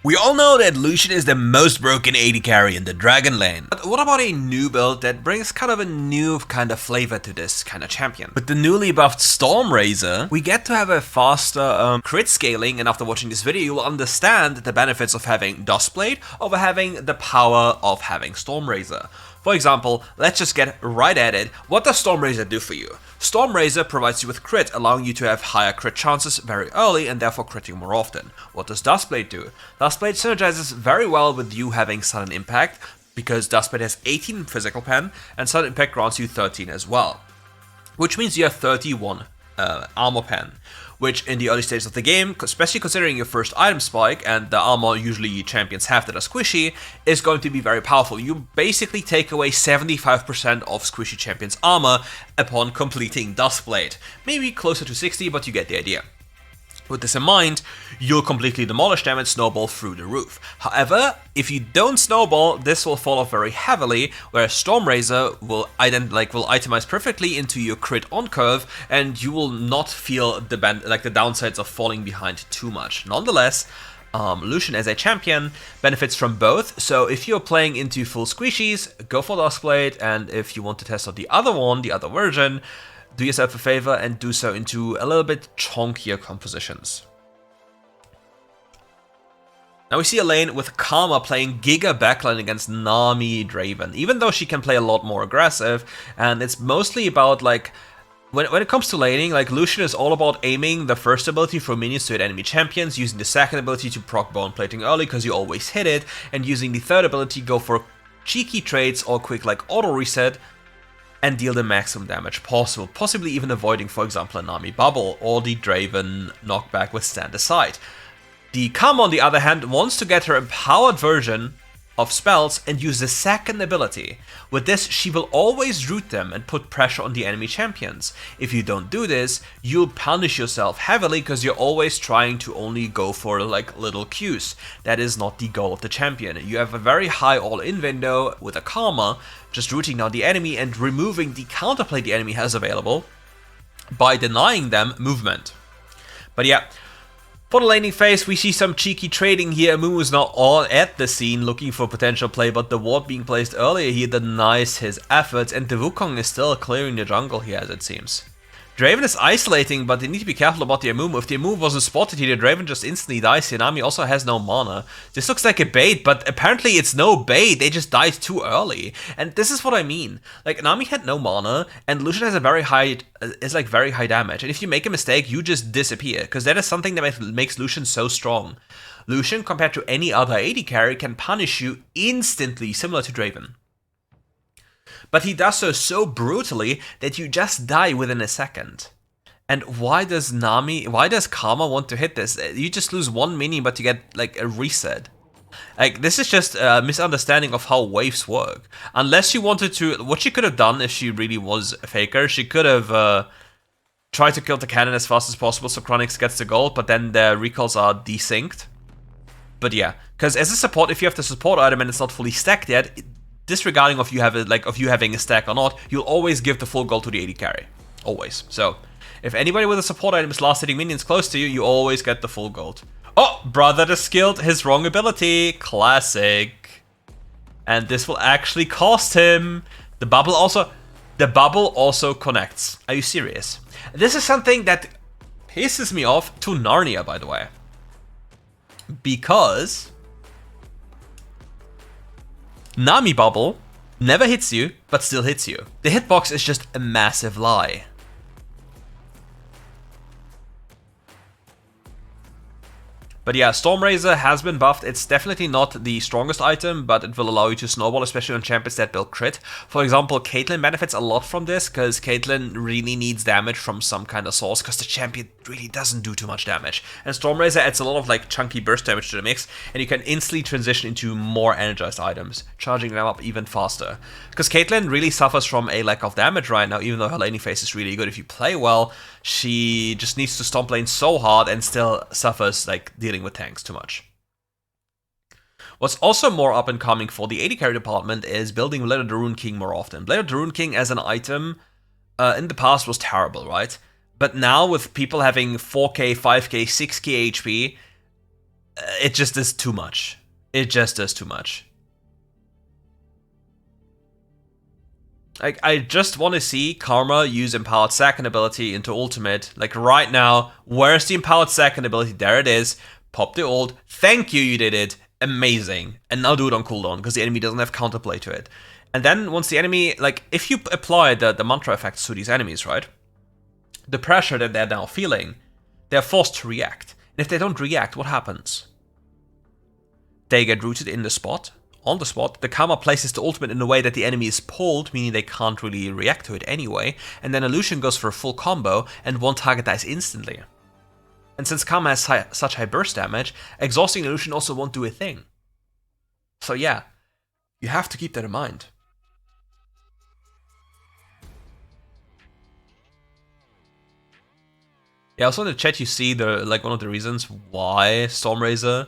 We all know that Lucian is the most broken AD carry in the Dragon lane. But what about a new build that brings kind of a new kind of flavor to this kind of champion? With the newly buffed Stormrazor, we get to have a faster crit scaling, and after watching this video you will understand the benefits of having Dustblade over having the power of having Stormrazor. For example, let's just get right at it. What does Stormrazor do for you? Stormrazor provides you with crit, allowing you to have higher crit chances very early and therefore critting more often. What does Dustblade do? Dustblade synergizes very well with you having Sudden Impact, because Dustblade has 18 physical pen and Sudden Impact grants you 13 as well. Which means you have 31 armor pen, which in the early stages of the game, especially considering your first item spike and the armor usually champions have that are squishy, is going to be very powerful. You basically take away 75% of squishy champions' armor upon completing Dustblade. Maybe closer to 60, but you get the idea. With this in mind, you'll completely demolish them and snowball through the roof. However, if you don't snowball, this will fall off very heavily, whereas Stormrazor will itemize perfectly into your crit on curve, and you will not feel the downsides of falling behind too much. Nonetheless, Lucian as a champion benefits from both, so if you're playing into full squishies, go for Dustblade, and if you want to test out the other one, the other version, do yourself a favor and do so into a little bit chunkier compositions. Now we see a lane with Karma playing Giga backline against Nami Draven, even though she can play a lot more aggressive, and it's mostly about like, when it comes to laning, like Lucian is all about aiming the first ability for minions to hit enemy champions, using the second ability to proc bone plating early because you always hit it, and using the third ability go for cheeky trades or quick like auto reset, and deal the maximum damage possible, possibly even avoiding, for example, a Nami bubble or the Draven knockback with Stand Aside. The Karma, on the other hand, wants to get her empowered version of spells and use the second ability. With this, she will always root them and put pressure on the enemy champions. If you don't do this, you'll punish yourself heavily because you're always trying to only go for like little Qs. That is not the goal of the champion. You have a very high all-in window with a Karma, just rooting down the enemy and removing the counterplay the enemy has available by denying them movement. But yeah, for the laning phase, we see some cheeky trading here. Amumu is not all at the scene looking for potential play, but the ward being placed earlier here denies his efforts, and the Wukong is still clearing the jungle here, as it seems. Draven is isolating, but they need to be careful about the Amumu. If the Amumu wasn't spotted here, the Draven just instantly dies here. Nami also has no mana. This looks like a bait, but apparently it's no bait. They just died too early. And this is what I mean. Like, Nami had no mana, and Lucian has a very high damage. And if you make a mistake, you just disappear, because that is something that makes Lucian so strong. Lucian, compared to any other AD carry, can punish you instantly, similar to Draven. But he does so brutally that you just die within a second. And why does Karma want to hit this? You just lose one minion, but you get like a reset. Like, this is just a misunderstanding of how waves work. Unless you wanted to, what she could have done if she really was a faker, she could have tried to kill the cannon as fast as possible so Chronix gets the gold, but then the recalls are desynced. But yeah, because as a support, if you have the support item and it's not fully stacked yet, disregarding of you having a stack or not, you'll always give the full gold to the AD carry. Always. So, if anybody with a support item is last hitting minions close to you, you always get the full gold. Oh, brother just skilled his wrong ability. Classic. And this will actually cost him. The bubble also connects. Are you serious? This is something that pisses me off to Narnia, by the way. Because Nami bubble never hits you, but still hits you. The hitbox is just a massive lie. But yeah, Stormrazor has been buffed. It's definitely not the strongest item, but it will allow you to snowball, especially on champions that build crit. For example, Caitlyn benefits a lot from this, because Caitlyn really needs damage from some kind of source, because the champion really doesn't do too much damage. And Stormrazor adds a lot of like chunky burst damage to the mix, and you can instantly transition into more energized items, charging them up even faster. Because Caitlyn really suffers from a lack of damage right now, even though her laning phase is really good. If you play well, she just needs to stomp lane so hard and still suffers like dealing with tanks too much. What's also more up and coming for the AD carry department is building Blade of the Rune King more often. Blade of the Rune King as an item in the past was terrible, right? But now with people having 4k, 5k, 6k HP, it just is too much. It just does too much. Like, I just want to see Karma use Empowered Second ability into ultimate. Like, right now, where's the Empowered Second ability? There it is. Pop the ult. Thank you, you did it. Amazing. And now do it on cooldown, because the enemy doesn't have counterplay to it. And then once the enemy, like, if you apply the mantra effects to these enemies, right? The pressure that they're now feeling, they're forced to react. And if they don't react, what happens? They get rooted in the spot. On the spot, the Karma places the ultimate in a way that the enemy is pulled, meaning they can't really react to it anyway, and then Lucian goes for a full combo, and one target dies instantly. And since Karma has such high burst damage, exhausting Lucian also won't do a thing. So yeah, you have to keep that in mind. Yeah, also in the chat you see one of the reasons why Stormrazor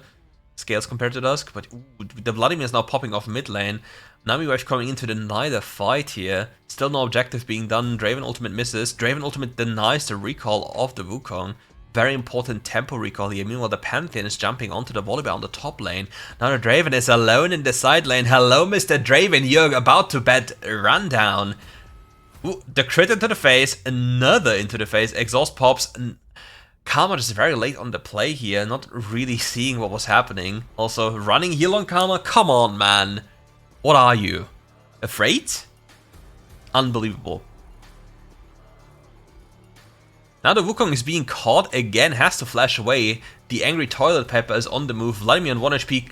scales compared to Dusk, but ooh, the Vladimir is now popping off mid lane. Namiwave coming in to deny the fight here. Still no objective being done. Draven ultimate misses. Draven ultimate denies the recall of the Wukong. Very important tempo recall here. Meanwhile, the Pantheon is jumping onto the Volibear on the top lane. Now the Draven is alone in the side lane. Hello, Mr. Draven. You're about to bet rundown. Ooh, the crit into the face. Another into the face. Exhaust pops. Karma just very late on the play here, not really seeing what was happening. Also, running heal on Karma? Come on, man. What are you? Afraid? Unbelievable. Now the Wukong is being caught again, has to flash away. The angry toilet paper is on the move. Vladimir on 1 HP.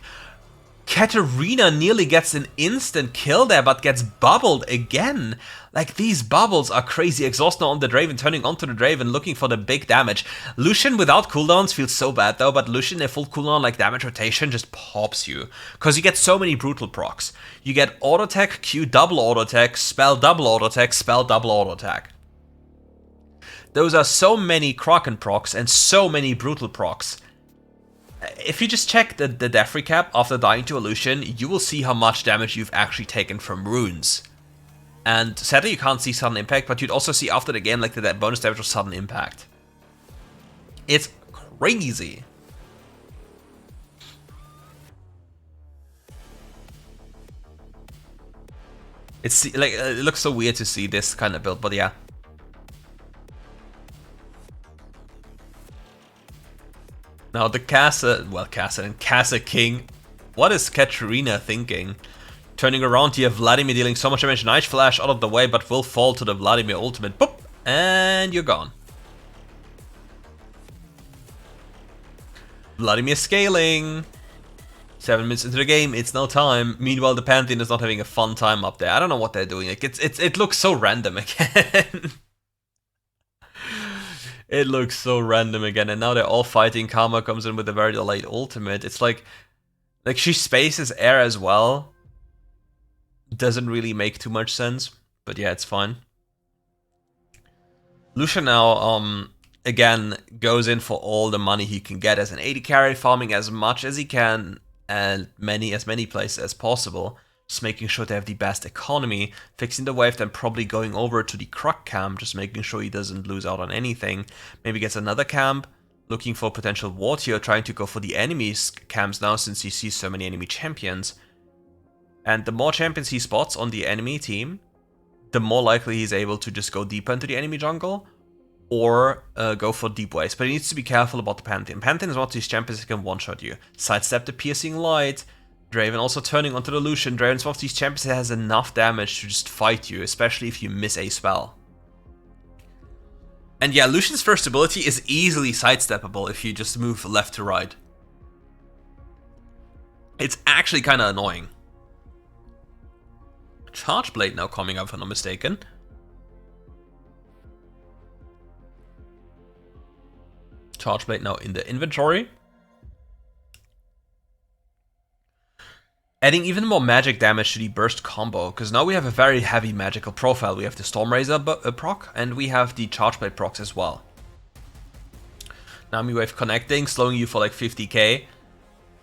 Katarina nearly gets an instant kill there, but gets bubbled again. Like, these bubbles are crazy. Exhaust now on the Draven, turning onto the Draven, looking for the big damage. Lucian without cooldowns feels so bad though, but Lucian in full cooldown, like damage rotation, just pops you. Because you get so many brutal procs. You get auto attack, Q double auto attack, spell double auto attack, spell double auto attack. Those are so many Kraken procs and so many brutal procs. If you just check the death recap after dying to a Lucian, you will see how much damage you've actually taken from runes. And sadly you can't see sudden impact, but you'd also see after the game like that bonus damage of sudden impact. It's crazy. It's like, it looks so weird to see this kind of build, but yeah. Now the Casa King. What is Katarina thinking? Turning around here, Vladimir dealing so much damage. Nice flash out of the way, but will fall to the Vladimir ultimate. Boop! And you're gone. Vladimir scaling. 7 minutes into the game, it's no time. Meanwhile, the Pantheon is not having a fun time up there. I don't know what they're doing. Like, it looks so random again. It looks so random again, and now they're all fighting. Karma comes in with a very delayed ultimate. It's like she spaces air as well. Doesn't really make too much sense, but yeah, it's fine. Lucian now, again, goes in for all the money he can get as an AD carry, farming as much as he can, and as many places as possible. Just making sure they have the best economy, fixing the wave, then probably going over to the Kruk camp, just making sure he doesn't lose out on anything. Maybe gets another camp, looking for potential ward here, trying to go for the enemy's camps now since he sees so many enemy champions. And the more champions he spots on the enemy team, the more likely he's able to just go deeper into the enemy jungle, or go for deep waves. But he needs to be careful about the Pantheon. Pantheon is one of these champions that can one-shot you. Sidestep the piercing light. Draven also turning onto the Lucian. Draven's one of these champions that has enough damage to just fight you, especially if you miss a spell. And yeah, Lucian's first ability is easily sidesteppable if you just move left to right. It's actually kind of annoying. Charge Blade now coming up, if I'm not mistaken. Charge Blade now in the inventory. Adding even more magic damage to the burst combo, because now we have a very heavy magical profile. We have the Stormrazor proc, and we have the Charge Blade procs as well. Nami Wave connecting, slowing you for like 50k.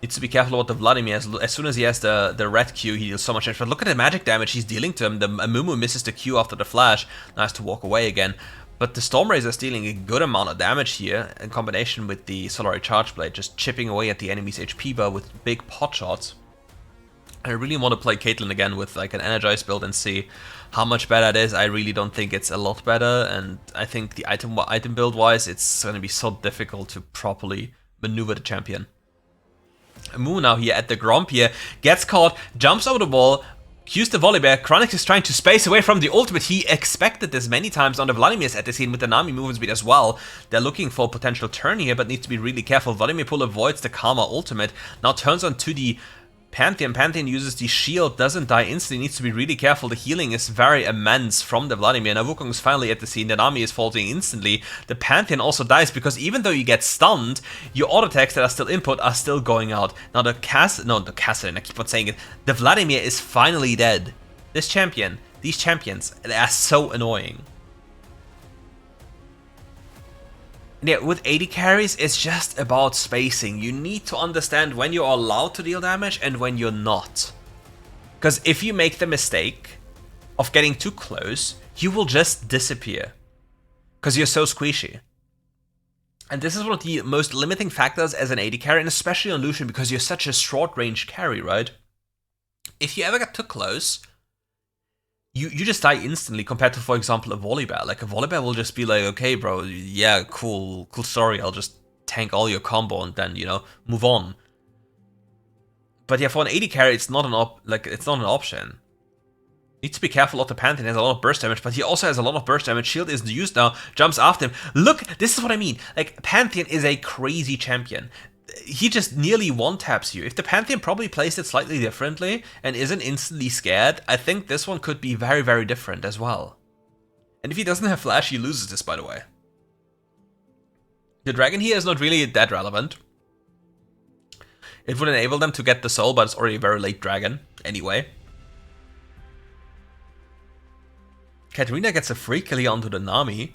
Needs to be careful about the Vladimir. As soon as he has the red Q, he deals so much damage. But look at the magic damage he's dealing to him. The Amumu misses the Q after the flash. Now has to walk away again. But the Storm Razor is dealing a good amount of damage here, in combination with the Solari Charge Blade, just chipping away at the enemy's HP bar with big pot shots. I really want to play Caitlyn again with like an Energized build and see how much better it is. I really don't think it's a lot better, and I think the item build wise, it's going to be so difficult to properly maneuver the champion. Moo now here at the Gromp here, gets caught, jumps over the wall, cues the Volibear. Chronix is trying to space away from the ultimate. He expected this many times on the Vladimir's at the scene with the Nami movement speed as well. They're looking for a potential turn here, but need to be really careful. Vladimir Pool avoids the Karma ultimate, now turns on to the Pantheon. Pantheon uses the shield, doesn't die instantly, needs to be really careful. The healing is very immense from the Vladimir. Now Wukong is finally at the scene, the Nami is faulting instantly. The Pantheon also dies because even though you get stunned, your auto attacks that are still input are still going out. Now the Cassidy, I keep on saying it, the Vladimir is finally dead. This champion, these champions, they are so annoying. Yeah, with AD carries, it's just about spacing. You need to understand when you are allowed to deal damage and when you're not. Because if you make the mistake of getting too close, you will just disappear. Because you're so squishy. And this is one of the most limiting factors as an AD carry, and especially on Lucian, because you're such a short-range carry, right? If you ever get too close, you just die instantly compared to, for example, a Volibear. Like, a Volibear will just be like, okay, bro, yeah, cool story, I'll just tank all your combo and then, you know, move on. But yeah, for an AD carry, it's not an option. Need to be careful of the Pantheon. Has a lot of burst damage, but he also has a lot of burst damage. Shield isn't used now, jumps after him. Look, this is what I mean. Like, Pantheon is a crazy champion. He just nearly one-taps you. If the Pantheon probably plays it slightly differently and isn't instantly scared, I think this one could be very, very different as well. And if he doesn't have flash, he loses this, by the way. The dragon here is not really that relevant. It would enable them to get the soul, but it's already a very late dragon anyway. Katarina gets a free kill here onto the Nami.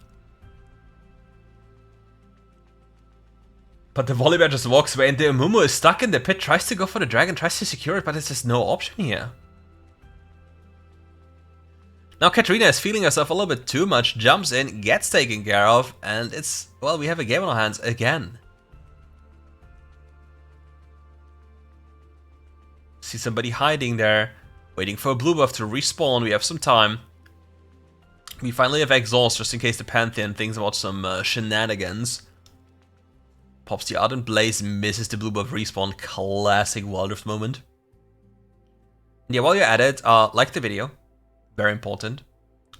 But the Volibear just walks away and the Amumu is stuck in the pit, tries to go for the dragon, tries to secure it, but there's just no option here. Now Katarina is feeling herself a little bit too much, jumps in, gets taken care of, and it's, well, we have a game on our hands again. See somebody hiding there, waiting for a blue buff to respawn, we have some time. We finally have exhaust just in case the Pantheon thinks about some shenanigans. Pops the Ardent Blaze, misses the blue buff respawn, classic WildRift moment. And yeah, while you're at it, like the video, very important.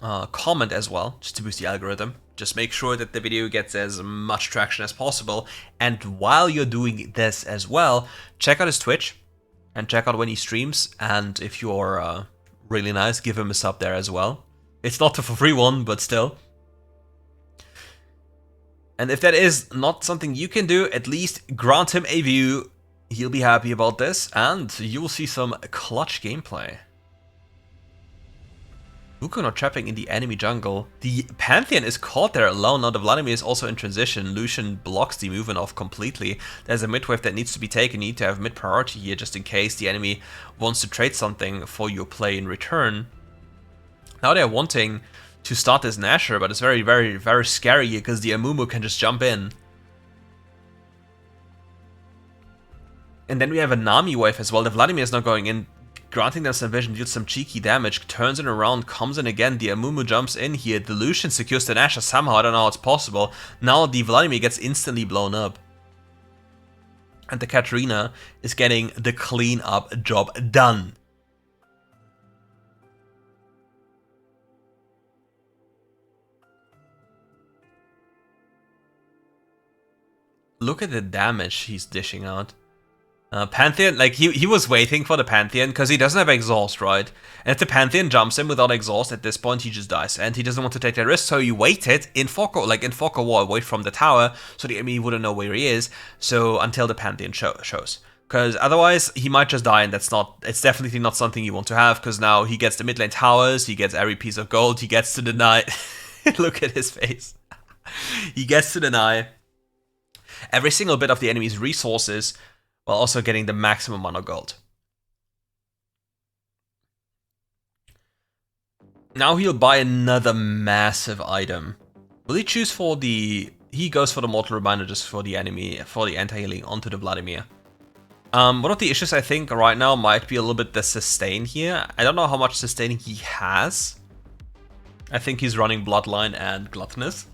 Comment as well, just to boost the algorithm. Just make sure that the video gets as much traction as possible. And while you're doing this as well, check out his Twitch and check out when he streams. And if you're really nice, give him a sub there as well. It's not a for free one, but still. And if that is not something you can do, at least grant him a view. He'll be happy about this, and you will see some clutch gameplay. Wukong not trapping in the enemy jungle. The Pantheon is caught there alone. Now the Vladimir is also in transition. Lucian blocks the movement off completely. There's a mid wave that needs to be taken. You need to have mid priority here just in case the enemy wants to trade something for your play in return. Now they're wanting to start this Nashor, but it's very, very, very scary here because the Amumu can just jump in. And then we have a Nami wave as well. The Vladimir is now going in, granting them some vision, deals some cheeky damage, turns it around, comes in again. The Amumu jumps in here. The Lucian secures the Nashor somehow. I don't know how it's possible. Now the Vladimir gets instantly blown up. And the Katarina is getting the clean-up job done. Look at the damage he's dishing out. Pantheon, like, he was waiting for the Pantheon because he doesn't have exhaust, right? And if the Pantheon jumps in without exhaust, at this point he just dies. And he doesn't want to take that risk, so he waited in Focke War away from the tower, so the enemy wouldn't know where he is, so until the Pantheon shows. Because otherwise, he might just die, and it's definitely not something you want to have, because now he gets the mid lane towers, he gets every piece of gold, he gets to deny... Look at his face. He gets to deny every single bit of the enemy's resources, while also getting the maximum amount of gold. Now he'll buy another massive item. Will he choose for the... He goes for the Mortal Reminder just for the enemy, for the anti-healing onto the Vladimir. One of the issues I think right now might be a little bit the sustain here. I don't know how much sustaining he has. I think he's running Bloodline and Gluttonous.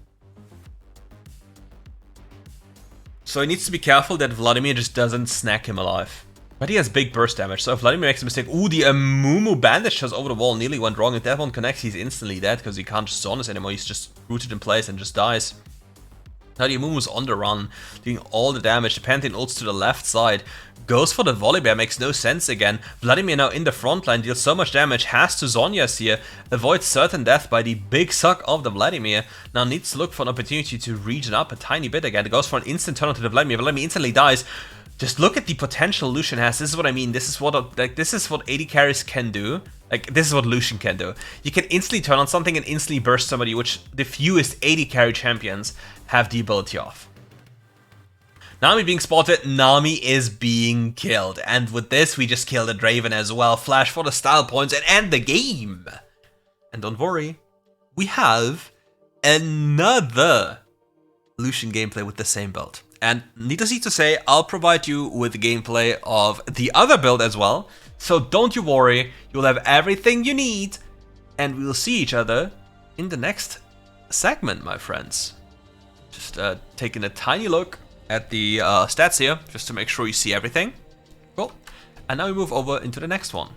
So he needs to be careful that Vladimir just doesn't snack him alive. But he has big burst damage, so if Vladimir makes a mistake... Ooh, the Amumu bandage just over the wall nearly went wrong. If that one connects, he's instantly dead, because he can't just zone us anymore. He's just rooted in place and just dies. Now the Amumu's on the run, doing all the damage. The Pantheon ults to the left side. Goes for the Volibear, makes no sense again. Vladimir now in the front line, deals so much damage, has to Zhonya's here. Avoids certain death by the big suck of the Vladimir. Now needs to look for an opportunity to regen up a tiny bit again. It goes for an instant turn onto the Vladimir. Vladimir instantly dies. Just look at the potential Lucian has. This is what I mean. This is what AD carries can do. Like, this is what Lucian can do. You can instantly turn on something and instantly burst somebody, which the fewest AD carry champions have the ability of. Nami being spotted, Nami is being killed. And with this, we just killed a Draven as well. Flash for the style points and end the game. And don't worry, we have another Lucian gameplay with the same build. And needless to say, I'll provide you with gameplay of the other build as well. So don't you worry, you'll have everything you need. And we'll see each other in the next segment, my friends. Just taking a tiny look at the stats here, just to make sure you see everything. Cool. And now we move over into the next one.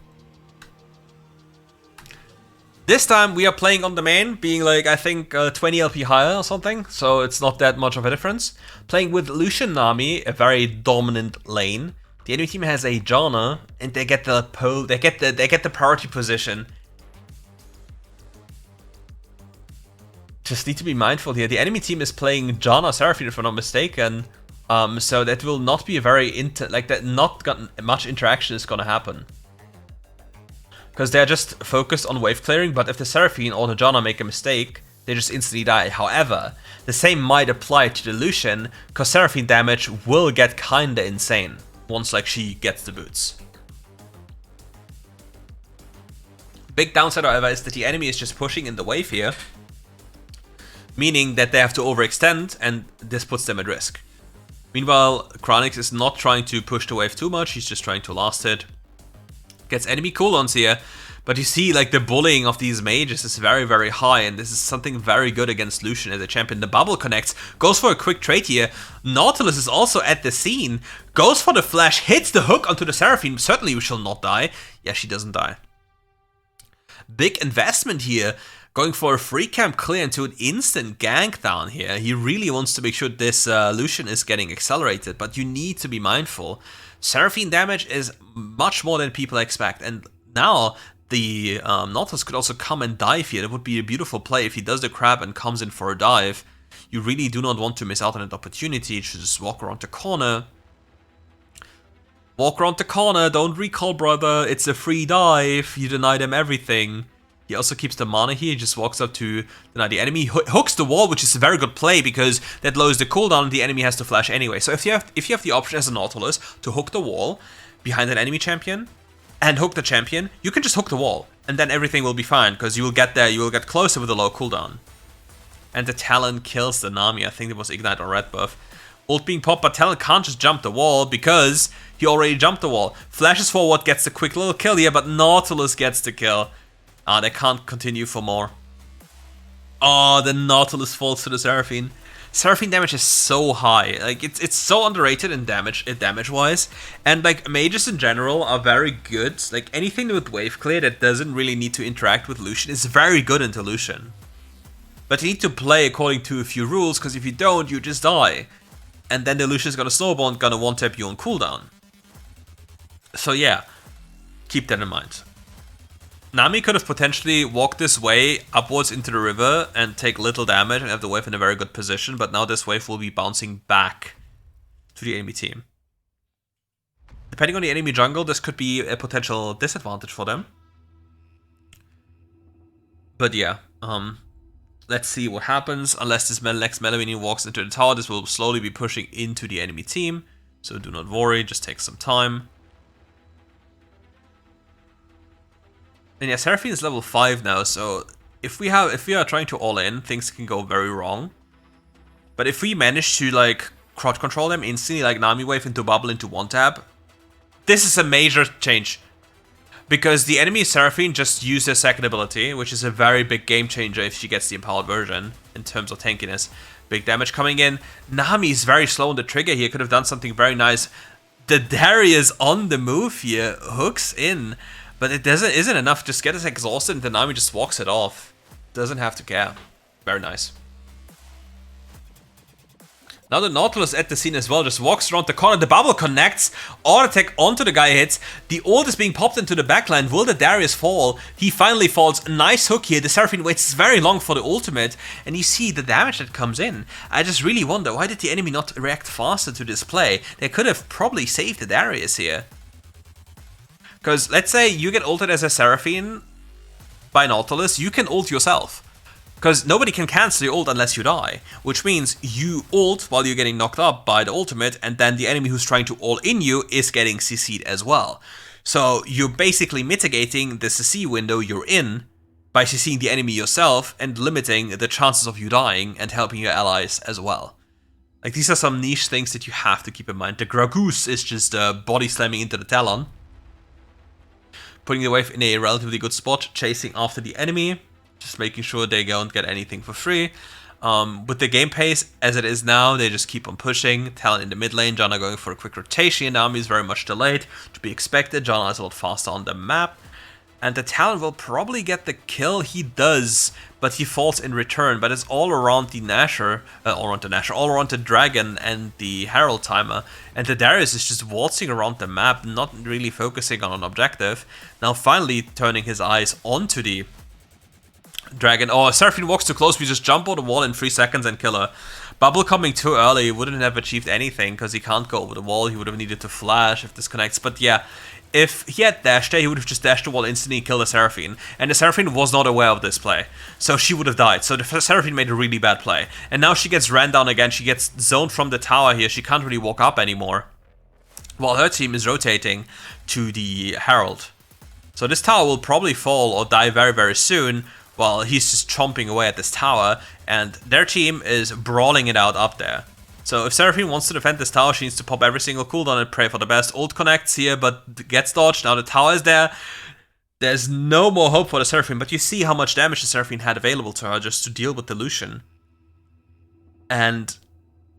This time we are playing on the main, being like, I think 20 LP higher or something, so it's not that much of a difference. Playing with Lucian Nami, a very dominant lane. The enemy team has a Janna, and they get the pole, they get the priority position. Just need to be mindful here. The enemy team is playing Janna Seraphine, if I'm not mistaken, so that will not be a very not much interaction is gonna happen. Because they're just focused on wave clearing, but if the Seraphine or the Janna make a mistake, they just instantly die. However, the same might apply to the Lucian, because Seraphine damage will get kinda insane once like she gets the boots. Big downside, however, is that the enemy is just pushing in the wave here, meaning that they have to overextend, and this puts them at risk. Meanwhile, Chronix is not trying to push the wave too much, he's just trying to last it. Gets enemy cooldowns here, but you see like the bullying of these mages is very, very high, and this is something very good against Lucian as a champion. The bubble connects, goes for a quick trade here. Nautilus is also at the scene, goes for the flash, hits the hook onto the Seraphine. Certainly we shall not die. Yeah, she doesn't die. Big investment here, going for a free camp clear into an instant gank down here. He really wants to make sure this Lucian is getting accelerated, but you need to be mindful. Seraphine damage is much more than people expect, and now the Nautilus could also come and dive here. That would be a beautiful play if he does the crab and comes in for a dive. You really do not want to miss out on that opportunity. You should just walk around the corner. Walk around the corner, don't recall, brother. It's a free dive. You deny them everything. He also keeps the mana here. He just walks up to deny the enemy, hooks the wall, which is a very good play because that lowers the cooldown and the enemy has to flash anyway. So if you have the option as a Nautilus to hook the wall behind an enemy champion and hook the champion, you can just hook the wall and then everything will be fine because you will get there, you will get closer with a low cooldown. And the Talon kills the Nami. I think it was Ignite or Red buff. Ult being popped, but Talon can't just jump the wall because he already jumped the wall. Flashes forward, gets the quick little kill here, but Nautilus gets the kill. They can't continue for more. Oh, the Nautilus falls to the Seraphine. Seraphine damage is so high. Like, it's so underrated in damage-wise. And, like, mages in general are very good. Like, anything with wave clear that doesn't really need to interact with Lucian is very good into Lucian. But you need to play according to a few rules, because if you don't, you just die. And then the Lucian's gonna snowball and gonna one-tap you on cooldown. So yeah, keep that in mind. Nami could have potentially walked this way upwards into the river and take little damage and have the wave in a very good position, but now this wave will be bouncing back to the enemy team. Depending on the enemy jungle, this could be a potential disadvantage for them. But yeah, let's see what happens. Unless this next Melamine walks into the tower, this will slowly be pushing into the enemy team. So do not worry, just take some time. And yeah, Seraphine is level 5 now, so if we are trying to all in, things can go very wrong. But if we manage to like crowd control them instantly, like Nami Wave into bubble into one tap, this is a major change. Because the enemy Seraphine just used her second ability, which is a very big game changer if she gets the empowered version in terms of tankiness. Big damage coming in. Nami is very slow on the trigger here, could have done something very nice. The Darius on the move here hooks in, but it isn't enough. Just get us exhausted and the Nami just walks it off. Doesn't have to care. Very nice. Now the Nautilus at the scene as well, just walks around the corner, the bubble connects, auto attack onto the guy hits, the ult is being popped into the backline, will the Darius fall? He finally falls, nice hook here, the Seraphine waits very long for the ultimate, and you see the damage that comes in. I just really wonder, why did the enemy not react faster to this play? They could have probably saved the Darius here. Because let's say you get ulted as a Seraphine by Nautilus, you can ult yourself. Because nobody can cancel your ult unless you die, which means you ult while you're getting knocked up by the ultimate, and then the enemy who's trying to ult in you is getting CC'd as well. So you're basically mitigating the CC window you're in by CCing the enemy yourself and limiting the chances of you dying and helping your allies as well. Like, these are some niche things that you have to keep in mind. The Gragoose is just body slamming into the Talon, putting the wave in a relatively good spot, chasing after the enemy. Just making sure they don't get anything for free. With the game pace as it is now, they just keep on pushing. Talon in the mid lane, Janna going for a quick rotation. Nami is very much delayed, to be expected. Janna is a lot faster on the map. And the Talon will probably get the kill. He does, but he falls in return. But it's all around the Nasher, all around the Dragon and the Herald timer. And the Darius is just waltzing around the map, not really focusing on an objective. Now finally turning his eyes onto the Dragon. Oh, Seraphine walks too close. We just jump on the wall in 3 seconds and kill her. Bubble coming too early wouldn't have achieved anything because he can't go over the wall. He would have needed to flash if this connects. But yeah, if he had dashed there, he would have just dashed the wall instantly and killed the Seraphine. And the Seraphine was not aware of this play, so she would have died. So the Seraphine made a really bad play. And now she gets ran down again. She gets zoned from the tower here. She can't really walk up anymore, while her team is rotating to the Herald. So this tower will probably fall or die very, very soon, while he's just chomping away at this tower, and their team is brawling it out up there. So if Seraphine wants to defend this tower, she needs to pop every single cooldown and pray for the best. Ult connects here, but gets dodged. Now the tower is there. There's no more hope for the Seraphine, but you see how much damage the Seraphine had available to her just to deal with the Lucian. And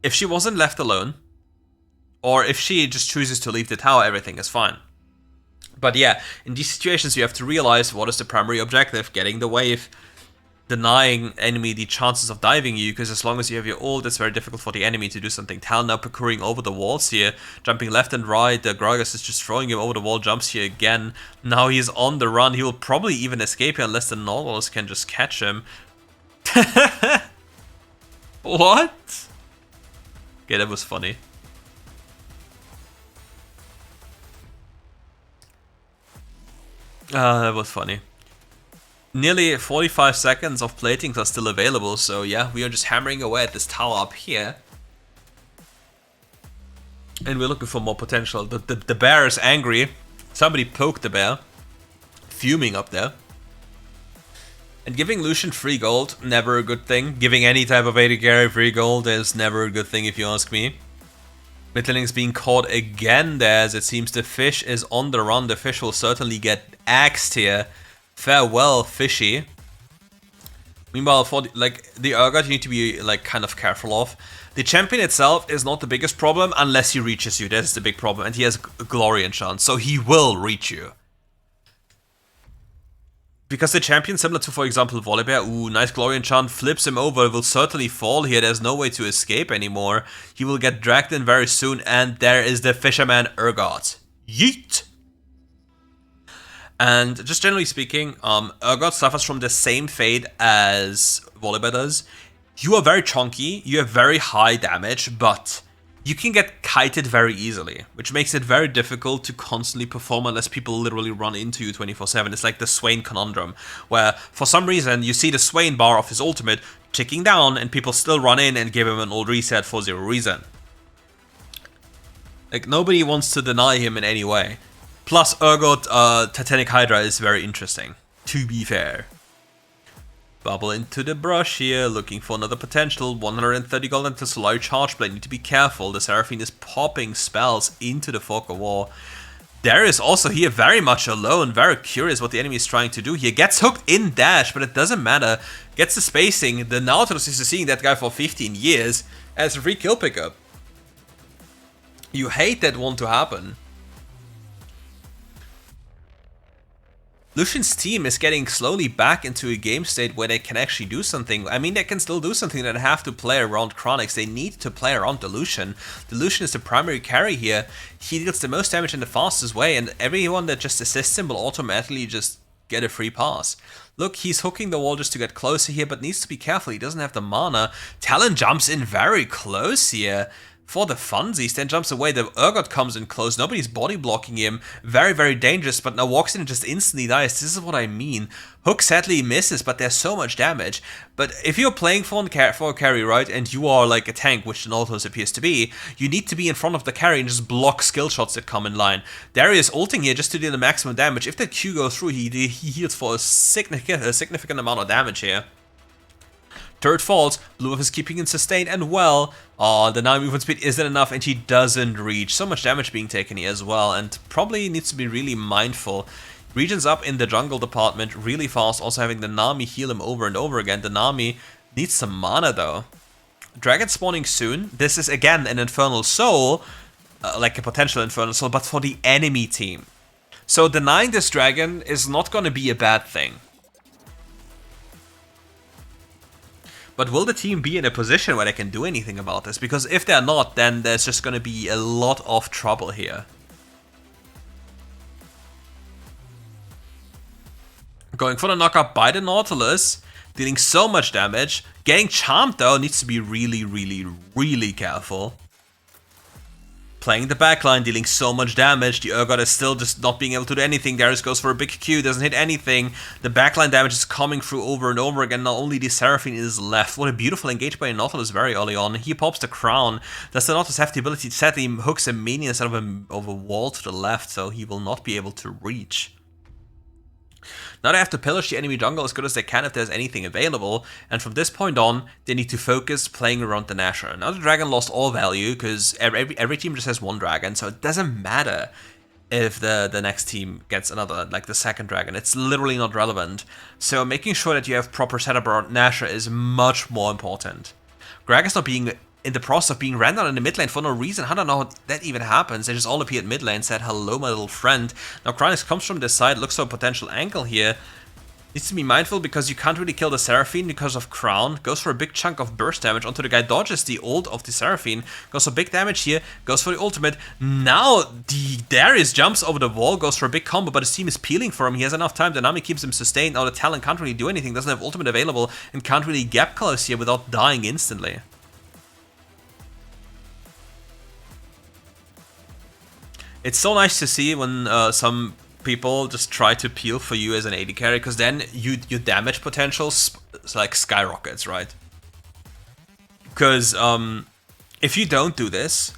if she wasn't left alone, or if she just chooses to leave the tower, everything is fine. But yeah, in these situations you have to realize what is the primary objective: getting the wave, denying enemy the chances of diving you, because as long as you have your ult, it's very difficult for the enemy to do something. Talon now procuring over the walls here, jumping left and right. The Gragas is just throwing him over the wall, jumps here again. Now he's on the run. He will probably even escape here unless the Nautilus can just catch him. What? Okay, that was funny. That was funny. Nearly 45 seconds of platings are still available, so yeah, we are just hammering away at this tower up here. And we're looking for more potential. The bear is angry. Somebody poked the bear. Fuming up there. And giving Lucian free gold, never a good thing. Giving any type of AD carry free gold is never a good thing if you ask me. Midling's being caught again there, as it seems the fish is on the run. The fish will certainly get axed here. Farewell, fishy. Meanwhile, for the Urgot, you need to be kind of careful of. The champion itself is not the biggest problem unless he reaches you. That's the big problem, and he has a glory enchant, so he will reach you. Because the champion, similar to, for example, Volibear, ooh, nice glory enchant, flips him over, will certainly fall here. There's no way to escape anymore. He will get dragged in very soon, and there is the fisherman Urgot. Yeet! And just generally speaking, Urgot suffers from the same fate as Volibear does. You are very chunky, you have very high damage, but you can get kited very easily, which makes it very difficult to constantly perform unless people literally run into you 24/7. It's like the Swain conundrum, where for some reason you see the Swain bar of his ultimate ticking down and people still run in and give him an old reset for zero reason. Like, nobody wants to deny him in any way. Plus, Urgot Titanic Hydra is very interesting, to be fair. Bubble into the brush here, looking for another potential. 130 gold into Solari Charge Blade. Need to be careful. The Seraphine is popping spells into the Fog of War. Darius also here very much alone. Very curious what the enemy is trying to do here. Gets hooked in dash, but it doesn't matter. Gets the spacing. The Nautilus is seeing that guy for 15 years as a free kill pickup. You hate that one to happen. Lucian's team is getting slowly back into a game state where they can actually do something. I mean, they can still do something. They have to play around Chronix. They need to play around the Lucian. The Lucian is the primary carry here. He deals the most damage in the fastest way, and everyone that just assists him will automatically just get a free pass. Look, he's hooking the wall just to get closer here, but needs to be careful. He doesn't have the mana. Talon jumps in very close here. For the funsies, then jumps away. The Urgot comes in close. Nobody's body blocking him. Very, very dangerous, but now walks in and just instantly dies. This is what I mean. Hook sadly misses, but there's so much damage. But if you're playing for a carry, right, and you are like a tank, which the Nautilus appears to be, you need to be in front of the carry and just block skill shots that come in line. Darius ulting here just to deal the maximum damage. If that Q goes through, he heals for a significant amount of damage here. Turret falls, Blue Wolf is keeping in sustain, and well, the 9 movement speed isn't enough, and he doesn't reach. So much damage being taken here as well, and probably needs to be really mindful. Regions up in the jungle department really fast, also having the Nami heal him over and over again. The Nami needs some mana though. Dragon spawning soon. This is again an Infernal Soul, like a potential Infernal Soul, but for the enemy team. So denying this dragon is not going to be a bad thing. But will the team be in a position where they can do anything about this? Because if they're not, then there's just going to be a lot of trouble here. Going for the knockup by the Nautilus, dealing so much damage. Getting charmed though, needs to be really, really, really careful. Playing the backline, dealing so much damage. The Urgot is still just not being able to do anything. Darius goes for a big Q, doesn't hit anything. The backline damage is coming through over and over again. Not only the Seraphine is left. What a beautiful engage by Nautilus very early on. He pops the crown. Does the Nautilus have the ability to sadly hooks a minion instead of a wall to the left, so he will not be able to reach. Now they have to pillage the enemy jungle as good as they can if there's anything available, and from this point on, they need to focus playing around the Nashor. Now the dragon lost all value, because every team just has one dragon, so it doesn't matter if the next team gets another, like the second dragon. It's literally not relevant. So making sure that you have proper setup around Nashor is much more important. Greg is not being in the process of being ran down in the mid lane for no reason. I don't know how that even happens. They just all appeared mid lane, said hello my little friend. Now Chronix comes from this side, looks for a potential angle here. Needs to be mindful because you can't really kill the Seraphine because of Crown. Goes for a big chunk of burst damage onto the guy, dodges the ult of the Seraphine. Goes for big damage here, goes for the ultimate. Now the Darius jumps over the wall, goes for a big combo, but his team is peeling for him. He has enough time, the Nami keeps him sustained. Now the Talon can't really do anything, doesn't have ultimate available, and can't really gap close here without dying instantly. It's so nice to see when some people just try to peel for you as an AD carry, because then your damage potential like skyrockets, right? Because if you don't do this,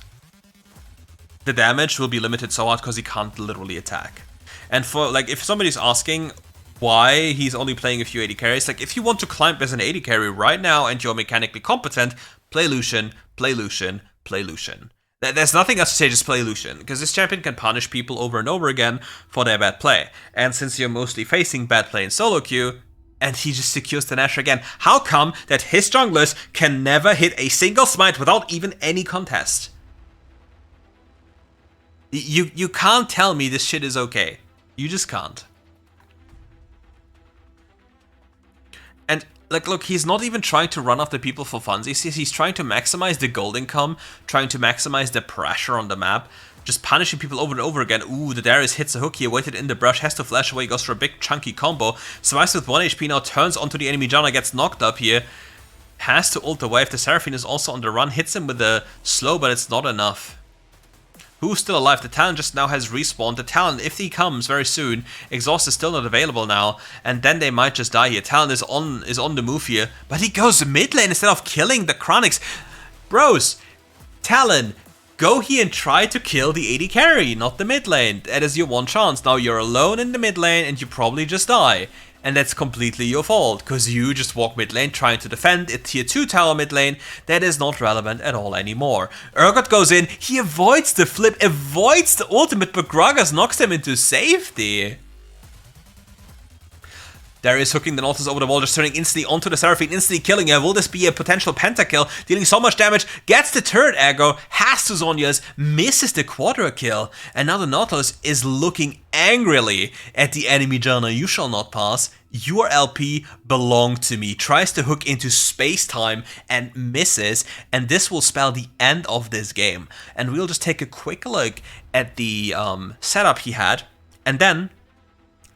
the damage will be limited so hard because he can't literally attack. And for like, if somebody's asking why he's only playing a few AD carries, like if you want to climb as an AD carry right now and you're mechanically competent, play Lucian, play Lucian, play Lucian. There's nothing else to say, just play Lucian, because this champion can punish people over and over again for their bad play. And since you're mostly facing bad play in solo queue, and he just secures the Nashor again, how come that his junglers can never hit a single smite without even any contest? You can't tell me this shit is okay. You just can't. And like, look, he's not even trying to run after people for funsies. He's trying to maximize the gold income, trying to maximize the pressure on the map, just punishing people over and over again. Ooh, the Darius hits a hook here, waited in the brush, has to flash away, goes for a big chunky combo. Survives with 1 HP now, turns onto the enemy Janna, gets knocked up here. Has to ult away if the Seraphine is also on the run, hits him with a slow, but it's not enough. Who's still alive? The Talon just now has respawned. The Talon, if he comes very soon, Exhaust is still not available now, and then they might just die here. Talon is on the move here, but he goes mid lane instead of killing the Chronix. Bros, Talon, go here and try to kill the AD carry, not the mid lane. That is your one chance. Now you're alone in the mid lane and you probably just die. and that's completely your fault, because you just walk mid lane trying to defend a tier 2 tower mid lane that is not relevant at all anymore. Urgot goes in, he avoids the flip, avoids the ultimate, but Gragas knocks him into safety. Darius hooking the Nautilus over the wall, just turning instantly onto the Seraphine, instantly killing her. Will this be a potential pentakill? Dealing so much damage, gets the turret aggro, has to Zhonya's, misses the quadra kill, and now the Nautilus is looking angrily at the enemy Janna. You shall not pass. Your LP belong to me. Tries to hook into space-time and misses, and this will spell the end of this game. And we'll just take a quick look at the setup he had, and then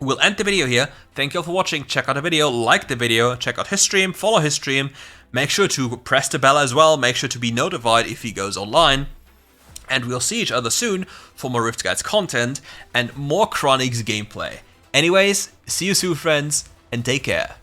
we'll end the video here. Thank you all for watching. Check out the video, like the video, check out his stream, follow his stream. Make sure to press the bell as well. Make sure to be notified if he goes online. And we'll see each other soon for more RiftGuides content and more Chronix gameplay. Anyways, see you soon, friends, and take care.